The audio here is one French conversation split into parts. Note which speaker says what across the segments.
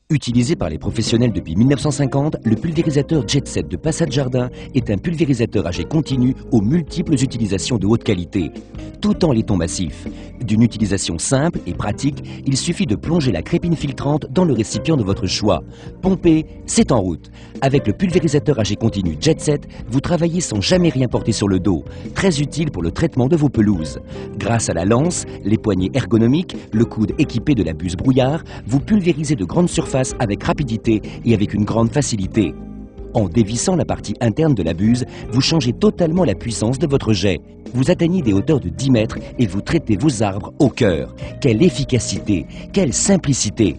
Speaker 1: Utilisé par les professionnels depuis 1950, le pulvérisateur Jet Set de Passat Jardin est un pulvérisateur à jet continu aux multiples utilisations de haute qualité, tout en laiton massif. D'une utilisation simple et pratique, il suffit de plonger la crépine filtrante dans le récipient de votre choix. Pomper, c'est en route. Avec le pulvérisateur à jet continu Jet Set, vous travaillez sans jamais rien porter sur le dos, très utile pour le traitement de vos pelouses. Grâce à la lance, les poignées ergonomiques, le coude équipé de la buse brouillard, vous pulvérisez de grandes surfaces avec rapidité et avec une grande facilité. En dévissant la partie interne de la buse, vous changez totalement la puissance de votre jet. Vous atteignez des hauteurs de 10 mètres et vous traitez vos arbres au cœur. Quelle efficacité, quelle simplicité!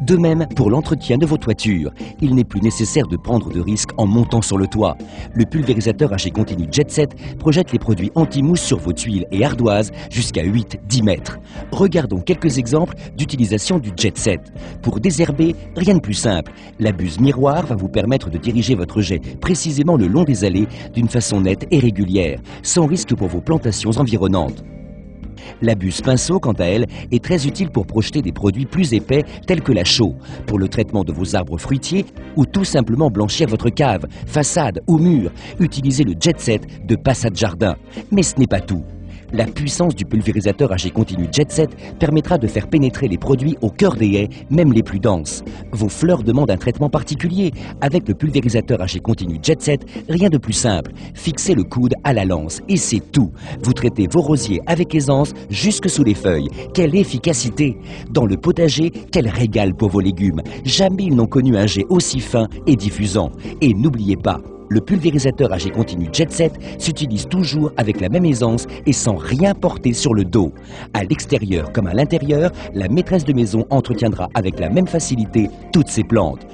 Speaker 1: De même pour l'entretien de vos toitures. Il n'est plus nécessaire de prendre de risques en montant sur le toit. Le pulvérisateur à jet continu Jet Set projette les produits anti-mousse sur vos tuiles et ardoises jusqu'à 8-10 mètres. Regardons quelques exemples d'utilisation du Jet Set. Pour désherber, rien de plus simple. La buse miroir va vous permettre de diriger votre jet précisément le long des allées d'une façon nette et régulière, sans risque pour vos plantations environnantes. La buse pinceau, quant à elle, est très utile pour projeter des produits plus épais tels que la chaux, pour le traitement de vos arbres fruitiers ou tout simplement blanchir votre cave, façade ou mur. Utilisez le Jet Set de Passat Jardin. Mais ce n'est pas tout. La puissance du pulvérisateur à jet continu Jet Set permettra de faire pénétrer les produits au cœur des haies, même les plus denses. Vos fleurs demandent un traitement particulier. Avec le pulvérisateur à jet continu Jet Set, rien de plus simple. Fixez le coude à la lance et c'est tout. Vous traitez vos rosiers avec aisance jusque sous les feuilles. Quelle efficacité! Dans le potager, quel régal pour vos légumes. Jamais ils n'ont connu un jet aussi fin et diffusant. Et n'oubliez pas, le pulvérisateur à jet continu Jet Set s'utilise toujours avec la même aisance et sans rien porter sur le dos. À l'extérieur comme à l'intérieur, la maîtresse de maison entretiendra avec la même facilité toutes ses plantes.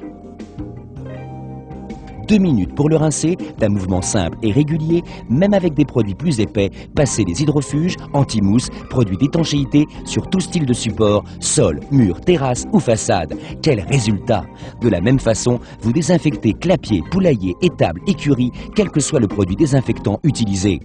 Speaker 1: 2 minutes pour le rincer, d'un mouvement simple et régulier, même avec des produits plus épais, passez les hydrofuges, anti-mousse, produits d'étanchéité sur tout style de support, sol, mur, terrasse ou façade. Quel résultat! De la même façon, vous désinfectez clapiers, poulaillers, étables, écuries, quel que soit le produit désinfectant utilisé.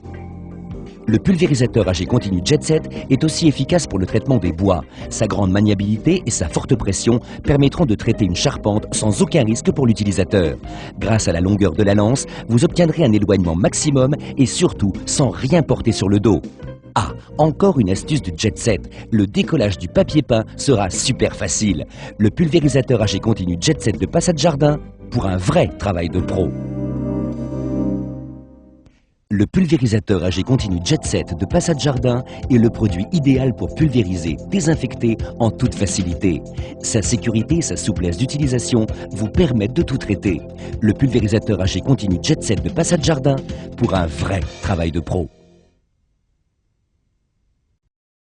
Speaker 1: Le pulvérisateur à jet continu Jet Set est aussi efficace pour le traitement des bois. Sa grande maniabilité et sa forte pression permettront de traiter une charpente sans aucun risque pour l'utilisateur. Grâce à la longueur de la lance, vous obtiendrez un éloignement maximum et surtout sans rien porter sur le dos. Ah, encore une astuce du Jet Set. Le décollage du papier peint sera super facile. Le pulvérisateur à jet continu Jet Set de Passat Jardin pour un vrai travail de pro. Le pulvérisateur à jet continu Jet Set de Passat Jardin est le produit idéal pour pulvériser, désinfecter en toute facilité. Sa sécurité et sa souplesse d'utilisation vous permettent de tout traiter. Le pulvérisateur à jet continu Jet Set de Passat Jardin pour un vrai travail de pro.